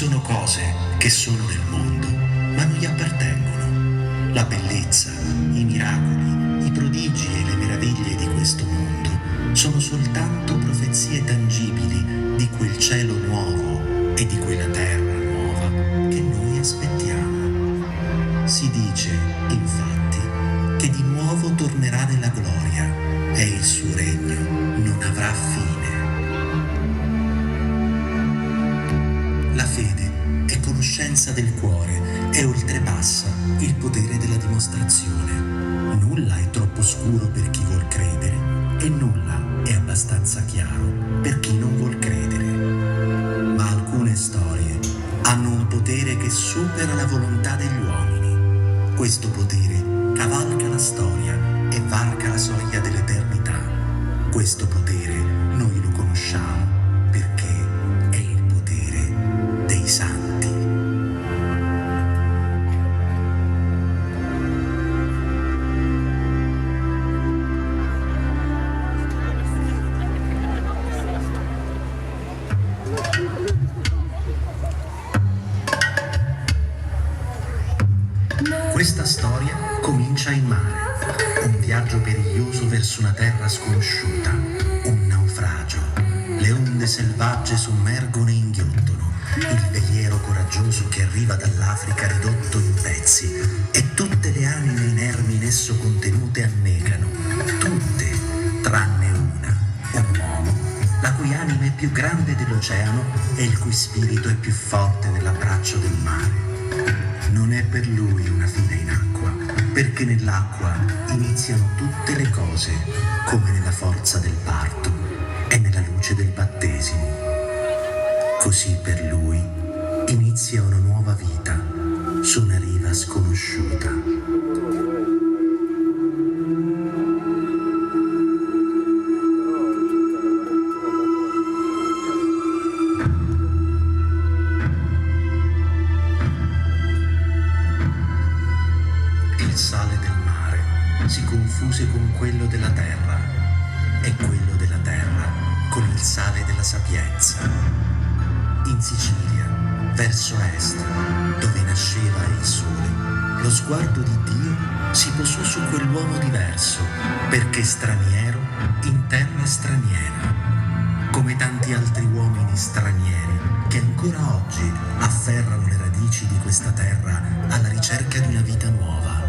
sono cose che sono nel mondo, ma non gli appartengono. La bellezza, i miracoli, i prodigi e le meraviglie di questo mondo sono soltanto profezie tangibili di quel cielo nuovo e di quella terra nuova che noi aspettiamo. Si dice, infatti, che di nuovo tornerà nella gloria e il suo regno non avrà fine. La fede è conoscenza del cuore e oltrepassa il potere della dimostrazione. Nulla è troppo scuro per chi vuol credere e nulla è abbastanza chiaro per chi non vuol credere. Ma alcune storie hanno un potere che supera la volontà degli uomini. Questo potere cavalca la storia e varca la soglia dell'eternità. Questo potere noi lo conosciamo perché è il potere dei santi. Questa storia comincia in mare, un viaggio periglioso verso una terra sconosciuta, un naufragio. Le onde selvagge sommergono e inghiottono, il veliero coraggioso che arriva dall'Africa ridotto in pezzi e tutte le anime inermi in esso contenute annegano, tutte tranne una, un uomo, la cui anima è più grande dell'oceano e il cui spirito è più forte dell'abbraccio del mare. Non è per lui una fine in acqua, perché nell'acqua iniziano tutte le cose, come nella forza del parto e nella luce del battesimo. Così per lui inizia una nuova vita su una riva sconosciuta. Il sale del mare si confuse con quello della terra e quello della terra con il sale della sapienza. In Sicilia, verso est, dove nasceva il sole, lo sguardo di Dio si posò su quell'uomo diverso, perché straniero in terra straniera, come tanti altri uomini stranieri che ancora oggi afferrano le radici di questa terra alla ricerca di una vita nuova.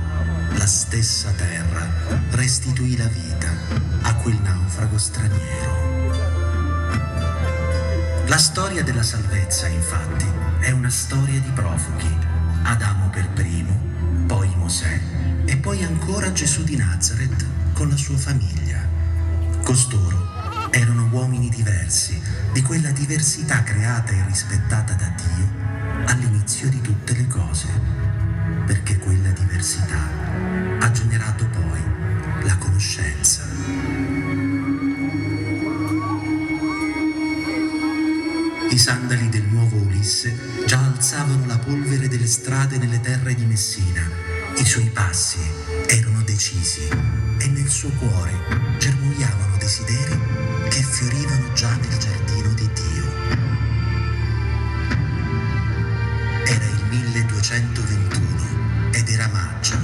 La stessa terra restituì la vita a quel naufrago straniero. La storia della salvezza, infatti, è una storia di profughi. Adamo per primo, poi Mosè e poi ancora Gesù di Nazareth con la sua famiglia. Costoro erano uomini diversi, di quella diversità creata e rispettata da Dio all'inizio di tutte le cose, perché quella diversità ha generato poi la conoscenza. I sandali del nuovo Ulisse già alzavano la polvere delle strade nelle terre di Messina. I suoi passi erano decisi e nel suo cuore germogliavano desideri che fiorivano già nel giardino di Dio. Era il 1221 ed era maggio.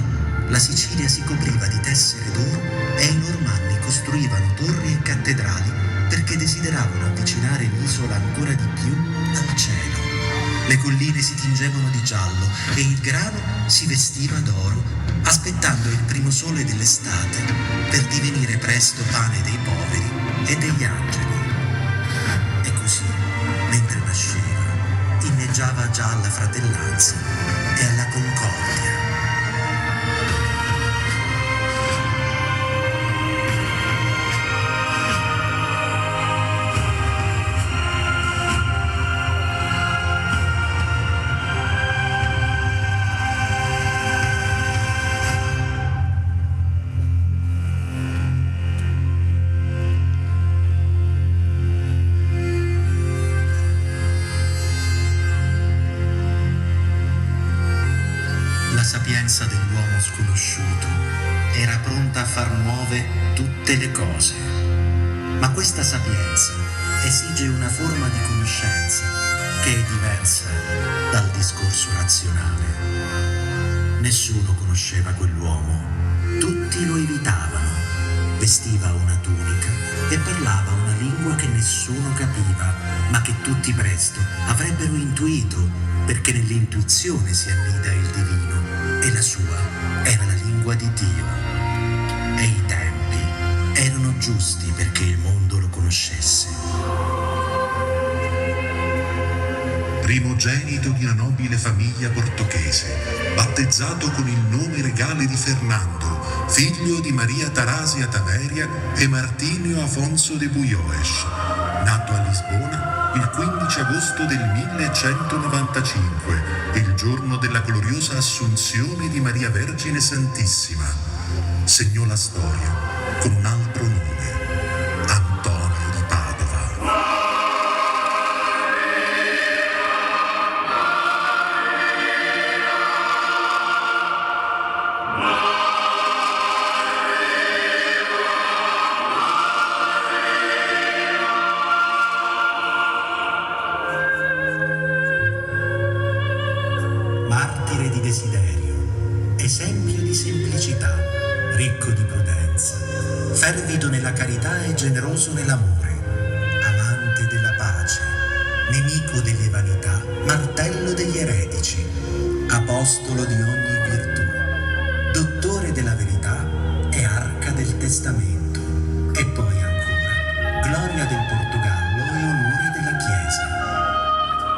La Sicilia si copriva di tessere d'oro e i normanni costruivano torri e cattedrali perché desideravano avvicinare l'isola ancora di più al cielo. Le colline si tingevano di giallo e il grano si vestiva d'oro, aspettando il primo sole dell'estate per divenire presto pane dei poveri e degli angeli. E così, mentre nasceva, inneggiava già alla fratellanza e alla concordia. La sapienza dell'uomo sconosciuto era pronta a far nuove tutte le cose, ma questa sapienza esige una forma di conoscenza che è diversa Nessuno conosceva quell'uomo, tutti lo evitavano. Vestiva una tunica e parlava una lingua che nessuno capiva, ma che tutti presto avrebbero intuito, perché nell'intuizione si annida il divino, e la sua era la lingua di Dio. E i tempi erano giusti perché il mondo lo conoscesse. Primogenito di una nobile famiglia portoghese, battezzato con il nome regale di Fernando, figlio di Maria Tarasia Taveria e Martinio Afonso de Buioes, nato a Lisbona il 15 agosto del 1195, il giorno della gloriosa Assunzione di Maria Vergine Santissima, segnò la storia con un altro nome, Antonio di Padova. Martire di desiderio, esempio di semplicità, ricco di prudenza, fervido nella carità e generoso nell'amore, amante della pace, nemico delle vanità, martello degli eretici, apostolo di ogni virtù, dottore della verità e arca del testamento, e poi ancora gloria del Portogallo e onore della Chiesa.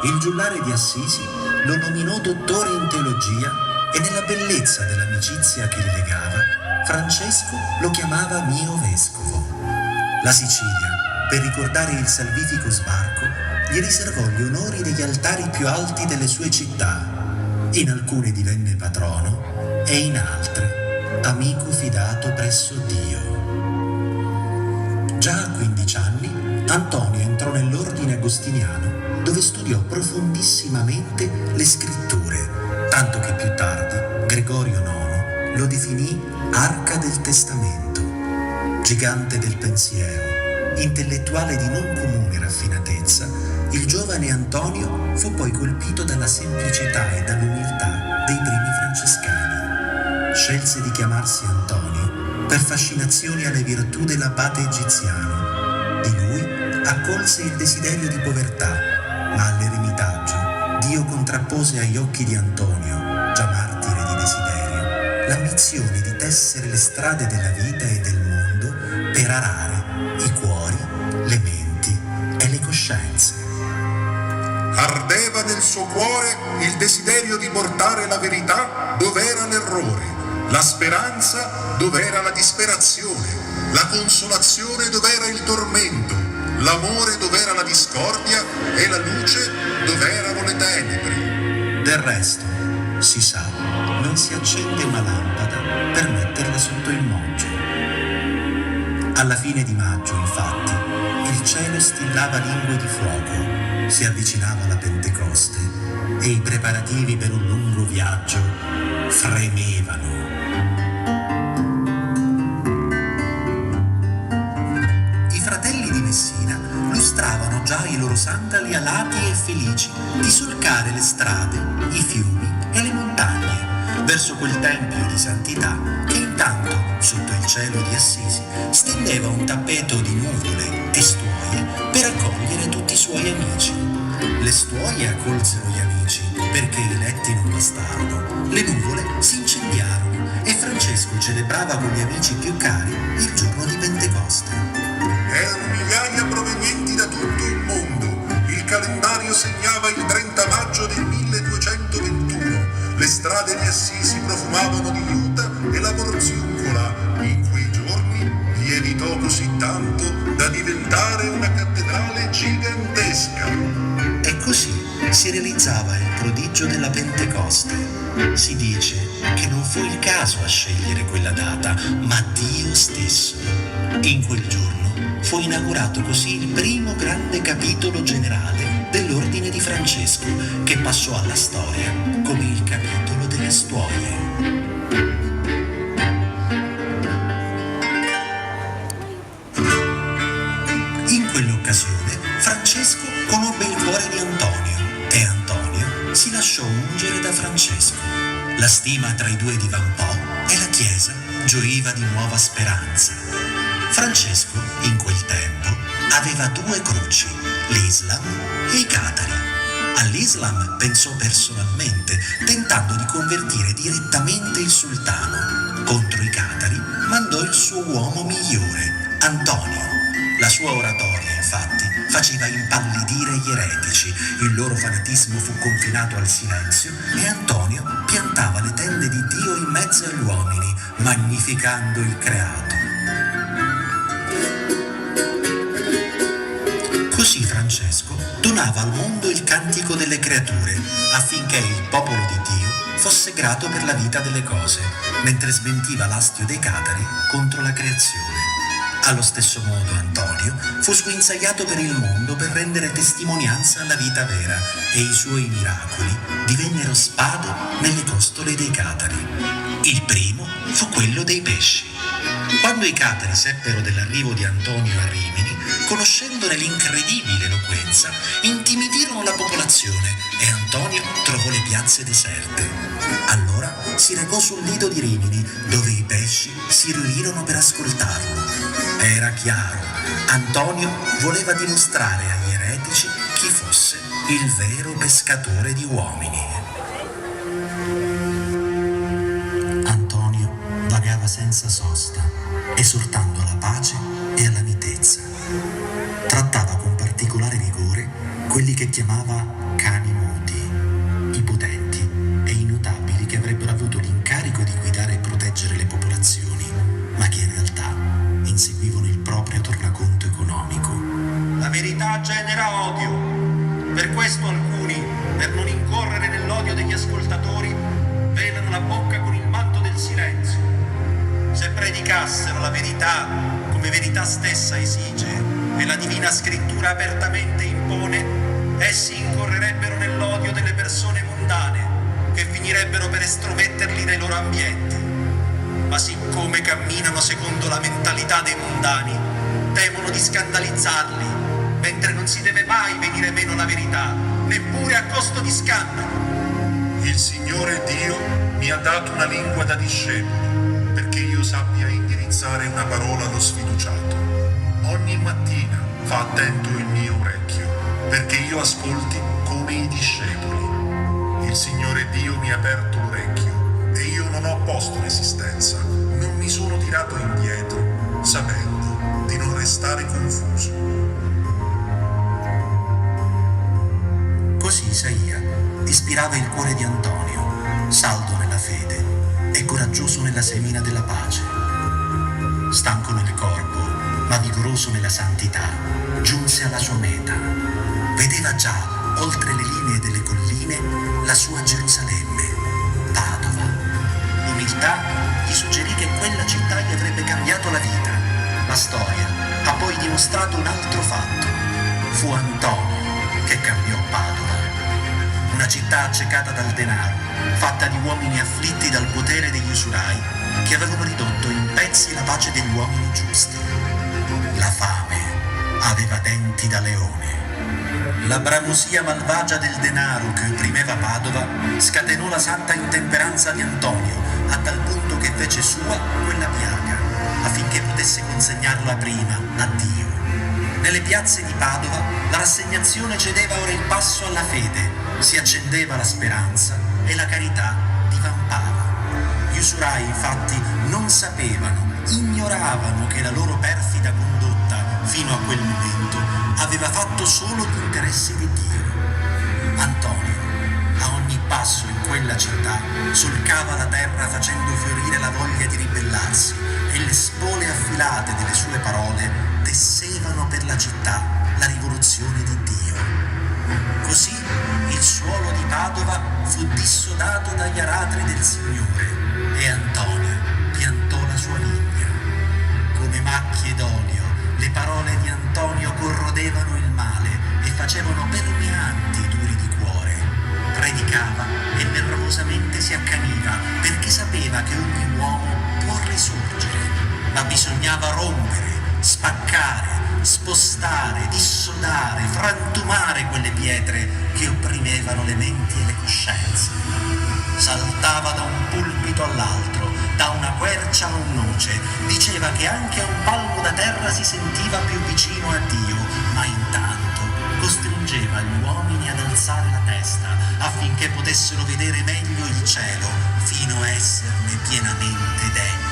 Il giullare di Assisi lo nominò dottore in teologia e nella bellezza dell'amicizia che li legava, Francesco lo chiamava mio vescovo. La Sicilia, per ricordare il salvifico sbarco, gli riservò gli onori degli altari più alti delle sue città. In alcune divenne patrono e in altre amico fidato presso Dio. Già a 15 anni Antonio entrò nell'ordine agostiniano, dove studiò profondissimamente le scritture, tanto che più tardi Gregorio IX lo definì arca del testamento. Gigante del pensiero, intellettuale di non comune raffinatezza, il giovane Antonio fu poi colpito dalla semplicità e dall'umiltà dei primi francescani. Scelse di chiamarsi Antonio per fascinazione alle virtù dell'abate egiziano. Di lui accolse il desiderio di povertà, ma all'eremitaggio Dio contrappose agli occhi di Antonio, già martire di desiderio, l'ambizione di tessere le strade della vita e del mondo per arare i cuori, le menti e le coscienze. Ardeva nel suo cuore il desiderio di portare la verità dove era l'errore, la speranza dove era la disperazione, la consolazione dove era il tormento, l'amore dove era la discordia e la luce dove erano le tenebre. Del resto, si sa, non si accende una lampada per metterla sotto il moggio. Alla fine di maggio, infatti, il cielo stillava lingue di fuoco, si avvicinava la Pentecoste e i preparativi per un lungo viaggio fremevano. Lustravano già i loro sandali alati e felici di solcare le strade, i fiumi e le montagne verso quel tempio di santità che intanto, sotto il cielo di Assisi, stendeva un tappeto di nuvole e stuoie per accogliere tutti i suoi amici. Le stuoie accolsero gli amici perché i letti non bastarono, le nuvole si incendiarono e Francesco celebrava con gli amici più cari il giorno di Pentecoste. Erano migliaia provenienti da tutto il mondo. Il calendario segnava il 30 maggio del 1221. Le strade di Assisi profumavano di juta e la Porziuncola. In quei giorni lievitò così tanto da diventare una cattedrale gigantesca. E così si realizzava il prodigio della Pentecoste. Si dice che non fu il caso a scegliere quella data, ma Dio stesso. In quel giorno fu inaugurato così il primo grande capitolo generale dell'ordine di Francesco, che passò alla storia come il capitolo delle stuoie. In quell'occasione Francesco conobbe il cuore di Antonio e Antonio si lasciò ungere da Francesco. La stima tra i due divampò e la Chiesa gioiva di nuova speranza. Francesco, in quel tempo, aveva due cruci, l'Islam e i catari. All'Islam pensò personalmente, tentando di convertire direttamente il sultano. Contro i catari mandò il suo uomo migliore, Antonio. La sua oratoria, infatti, faceva impallidire gli eretici, il loro fanatismo fu confinato al silenzio e Antonio piantava le tende di Dio in mezzo agli uomini, magnificando il creato. Così Francesco donava al mondo il cantico delle creature, affinché il popolo di Dio fosse grato per la vita delle cose, mentre smentiva l'astio dei catari contro la creazione. Allo stesso modo Antonio fu sguinzagliato per il mondo per rendere testimonianza alla vita vera e i suoi miracoli divennero spade nelle costole dei catari. Il primo fu quello dei pesci. Quando i catari seppero dell'arrivo di Antonio a Rimini, conoscendone l'incredibile eloquenza, intimidirono la popolazione e Antonio trovò le piazze deserte. Allora si recò sul lido di Rimini, dove i pesci si riunirono per ascoltarlo. Era chiaro, Antonio voleva dimostrare agli eretici chi fosse il vero pescatore di uomini. Antonio vagava senza sosta, esortando alla pace e alla mitezza. Trattava con particolare vigore quelli che chiamava cani muti, i potenti e i notabili che avrebbero avuto l'incarico di guidare e proteggere le popolazioni, ma che in realtà inseguivano il proprio tornaconto economico. La verità genera odio. Per questo alcuni, per non incorrere nell'odio degli ascoltatori, velano la bocca con il manto del silenzio. Se predicassero la verità come verità stessa esige e la divina scrittura apertamente impone, essi incorrerebbero nell'odio delle persone mondane, che finirebbero per estrometterli nei loro ambienti. Ma siccome camminano secondo la mentalità dei mondani, temono di scandalizzarli, mentre non si deve mai venire meno la verità, neppure a costo di scandalo. Il Signore Dio mi ha dato una lingua da discepolo, perché io sappia indirizzare una parola allo sfiduciato. Ogni mattina fa attento il mio orecchio, perché io ascolti come i discepoli. Il Signore Dio mi ha aperto l'orecchio e io non ho posto resistenza, non mi sono tirato indietro, sapendo di non restare confuso. Così Isaia ispirava il cuore di Antonio, saldo nella fede e coraggioso nella semina della pace. Stanco nel corpo, ma vigoroso nella santità, giunse alla sua meta. Vedeva già, oltre le linee delle colline, la sua Gerusalemme, Padova. L'umiltà gli suggerì che quella città gli avrebbe cambiato la vita. La storia ha poi dimostrato un altro fatto. Fu Antonio che cambiò Padova. Una città accecata dal denaro, fatta di uomini afflitti dal potere degli usurai, che avevano ridotto in pezzi la pace degli uomini giusti. La fame aveva denti da leone. La bramosia malvagia del denaro che opprimeva Padova scatenò la santa intemperanza di Antonio, a tal punto che fece sua quella piaga, affinché potesse consegnarla prima a Dio. Nelle piazze di Padova la rassegnazione cedeva ora il passo alla fede, si accendeva la speranza e la carità divampava. Gli usurai infatti non sapevano, ignoravano che la loro perfida condotta fino a quel momento aveva fatto solo gli interessi di Dio. Antonio, a ogni passo in quella città, solcava la terra facendo fiorire la voglia di ribellarsi e le spole affilate delle sue parole tessevano per la città la rivoluzione di Dio. Così il suolo di Padova fu dissodato dagli aratri del Signore e Antonio piantò la sua vigna. Come macchie d'olio, le parole di Antonio corrodevano il male e facevano permeanti i duri di cuore. Predicava e nervosamente si accaniva, perché sapeva che ogni uomo può risorgere, ma bisognava rompere, spaccare, spostare, dissodare, frantumare quelle pietre che opprimevano le menti e le coscienze. saltava da un pulpito all'altro, da una quercia a un noce, diceva che anche a un palmo da terra si sentiva più vicino a Dio, ma intanto costringeva gli uomini ad alzare la testa affinché potessero vedere meglio il cielo fino a esserne pienamente degni.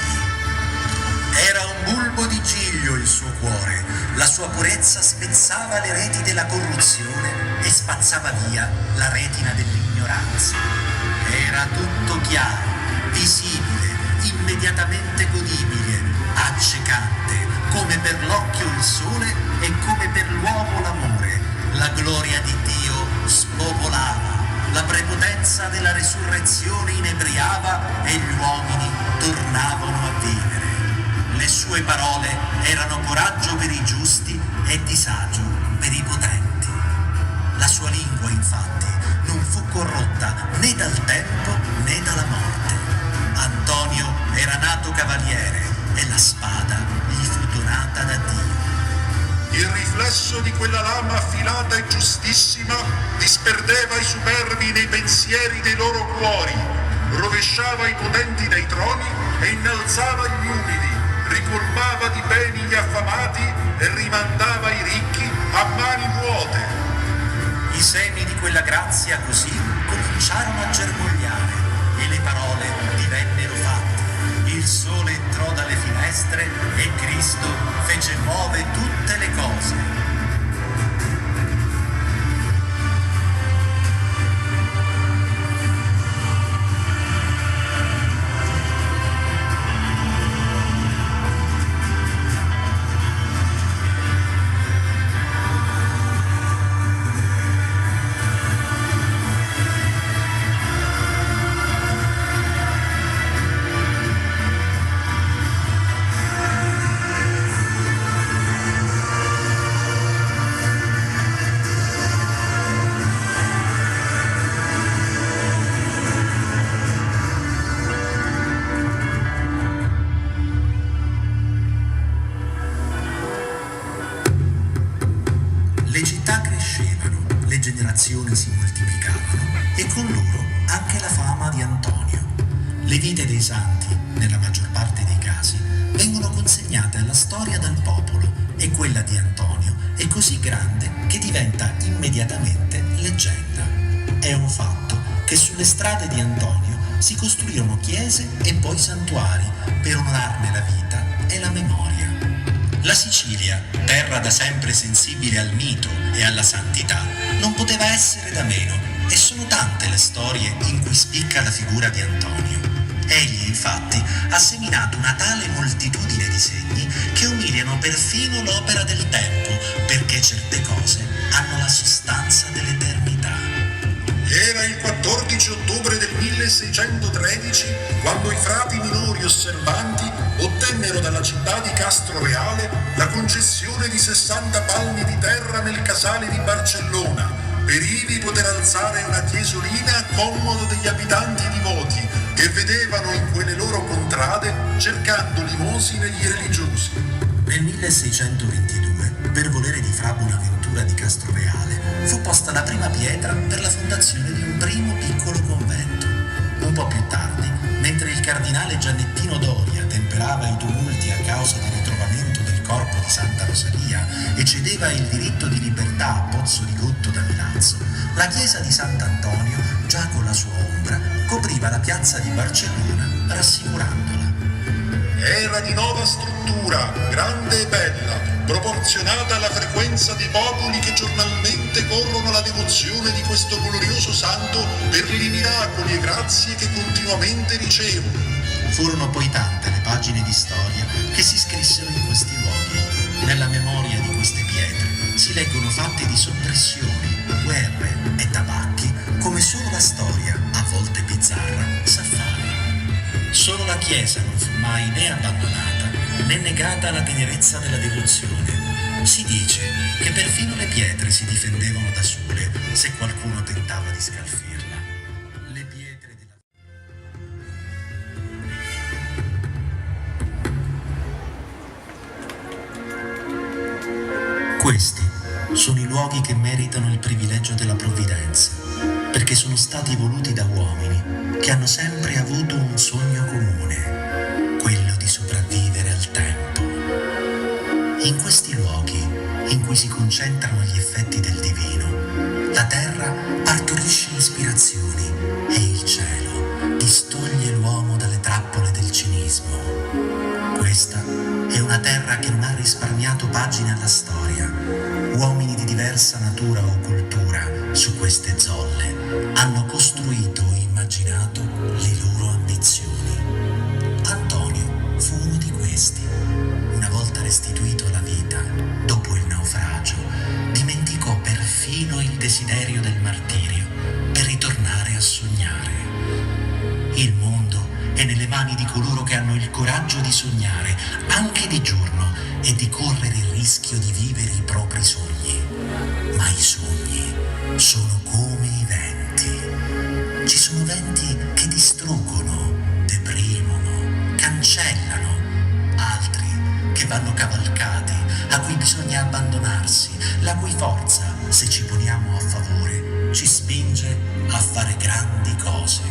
Era un bulbo di giglio il suo cuore, la sua purezza spezzava le reti della corruzione e spazzava via la retina dell'ignoranza. Era tutto chiaro, visibile, immediatamente godibile, accecante, come per l'occhio il sole e come per l'uomo l'amore. La gloria di Dio spopolava, la prepotenza della resurrezione inebriava e gli uomini tornavano a vivere. Le sue parole erano coraggio per i giusti e disagio per i potenti. La sua lingua, infatti, non fu corrotta né dal tempo né dalla morte. Antonio era nato cavaliere e la spada gli fu donata da Dio. Il riflesso di quella lama affilata e giustissima disperdeva i superbi nei pensieri dei loro cuori, rovesciava i potenti dai troni e innalzava gli umili, ricolmava di beni gli affamati e rimandava i ricchi a mani vuote. I semi di quella grazia così cominciarono a germogliare e le parole divennero fatte. Il sole entrò dalle finestre e Cristo fece nuove tutte le cose. Le città crescevano, le generazioni si moltiplicavano e con loro anche la fama di Antonio. Le vite dei santi, nella maggior parte dei casi, vengono consegnate alla storia dal popolo e quella di Antonio è così grande che diventa immediatamente leggenda. È un fatto che sulle strade di Antonio si costruirono chiese e poi santuari per onorarne la vita e la memoria. La Sicilia, terra da sempre sensibile al mito e alla santità, non poteva essere da meno e sono tante le storie in cui spicca la figura di Antonio. Egli, infatti, ha seminato una tale moltitudine di segni che umiliano perfino l'opera del tempo, perché certe cose hanno la sostanza dell'eternità. Era il 14 ottobre del 1613 quando i frati minori osservanti ottennero dalla città di Castroreale la concessione di 60 palmi di terra nel casale di Barcellona, per ivi poter alzare una chiesolina a comodo degli abitanti divoti che vedevano in quelle loro contrade cercando limosine gli religiosi. Nel 1622, per volere di Fra Bonaventura di Castroreale, fu posta la prima pietra per la fondazione di un primo piccolo convento. Un po' più tardi, mentre il cardinale Giannettino Doria temperava i tumulti a causa del ritrovamento del corpo di Santa Rosalia e cedeva il diritto di libertà a Pozzo di Gotto da Milazzo, la chiesa di Sant'Antonio, già con la sua ombra, copriva la piazza di Barcellona rassicurandola. Era di nuova struttura, grande e bella, proporzionata alla frequenza dei popoli che giornalmente corrono alla devozione di questo glorioso santo per i miracoli e grazie che continuamente ricevono. Furono poi tante le pagine di storia che si scrissero in questi luoghi. Nella memoria di queste pietre si leggono fatti di soppressioni, guerre e tabacchi come solo la storia, a volte bizzarra, sa fare. Solo la Chiesa non fu mai né abbandonata né negata la tenerezza della devozione. Si dice che perfino le pietre si difendevano da sole se qualcuno tentava di scalfirla. Le pietre della... Questi sono i luoghi che meritano il privilegio della provvidenza, perché perché sono stati voluti da uomini che hanno sempre avuto un sogno comune, quello di sopravvivere al tempo. In questi luoghi, in cui si concentrano gli effetti del divino, la terra partorisce ispirazioni e il cielo distoglie l'uomo dalle trappole del cinismo. Questa è una terra che non ha risparmiato pagine alla storia. Uomini di diversa natura o cultura su queste zolle hanno costruito o immaginato le loro ambizioni. Antonio fu uno di questi. Una volta restituito alla vita, dopo il naufragio, dimenticò perfino il desiderio del martirio per ritornare a sognare. Il mondo è nelle mani di coloro che hanno il coraggio di sognare, anche di giorno, e di correre il rischio di vivere i propri sogni. Ma i sogni sono come i venti. Ci sono venti che distruggono, deprimono, cancellano, altri che vanno cavalcati, a cui bisogna abbandonarsi, la cui forza, se ci poniamo a favore, ci spinge a fare grandi cose.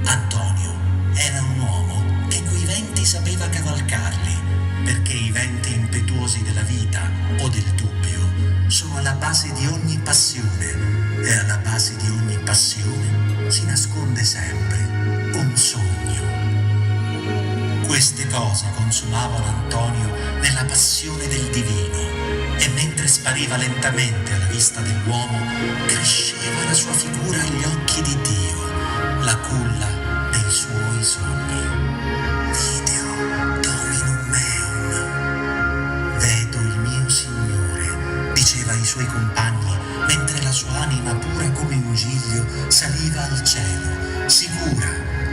Antonio era un uomo che quei venti sapeva cavalcarli, perché i venti impetuosi della vita o del dubbio sono alla base di ogni passione, e alla base di ogni passione si nasconde sempre un sogno. Queste cose consumavano Antonio nella passione del divino, e mentre spariva lentamente alla vista dell'uomo, cresceva la sua figura agli occhi di Dio, la culla dei suoi sogni. Video Dominum meum. Vedo il mio Signore, diceva ai suoi compagni, mentre la sua anima pura come un giglio saliva al cielo, sicura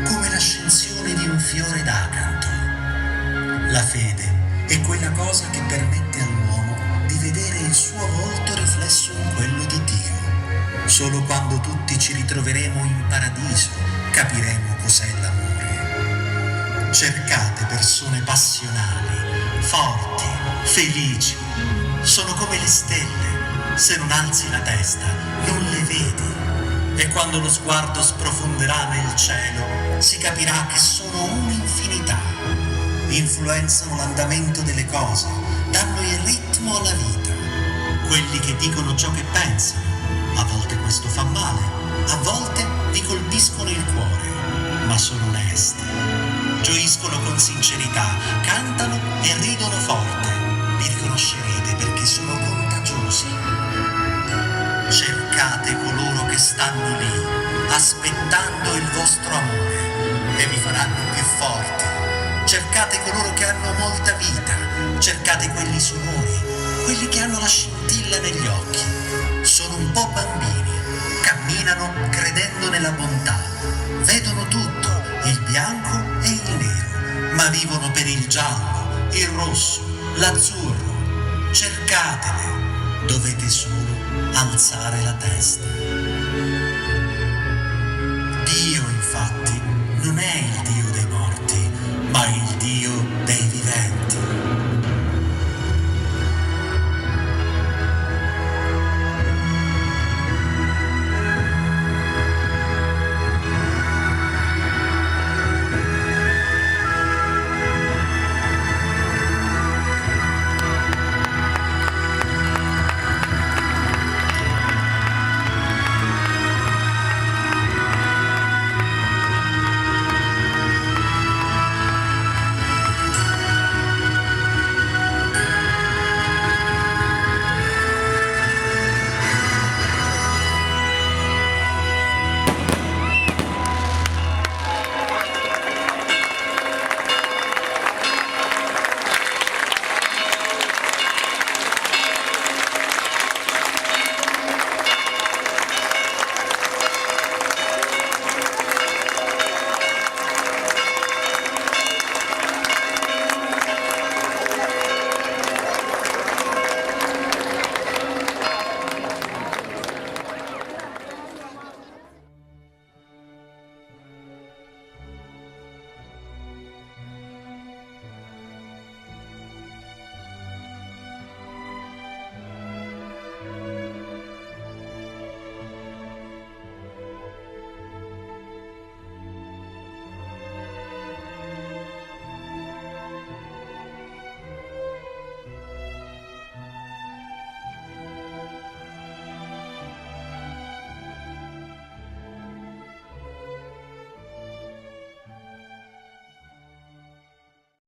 come l'ascensione di un fiore d'acanto. La fede è quella cosa che permette all'uomo di vedere il suo volto riflesso in quello di Dio. Solo quando tutti ci ritroveremo in paradiso capiremo cos'è l'amore. Cercate persone passionali, forti, felici. Sono come le stelle. Se non alzi la testa, non le vedi. E quando lo sguardo sprofonderà nel cielo, si capirà che sono un'infinità. Influenzano l'andamento delle cose, danno il ritmo alla vita. Quelli che dicono ciò che pensano, a volte questo fa male, a volte vi colpiscono il cuore, ma sono onesti. Gioiscono con sincerità, cantano e ridono forte. Vi riconoscerete perché sono contagiosi. Cercate coloro che stanno lì, aspettando il vostro amore, e vi faranno più forti. Cercate coloro che hanno molta vita, cercate quelli sonori, quelli che hanno la scintilla negli occhi. Sono un po' bambini, camminano credendo nella bontà, vedono tutto, il bianco e il nero, ma vivono per il giallo, il rosso, l'azzurro. Cercatele, dovete solo alzare la testa.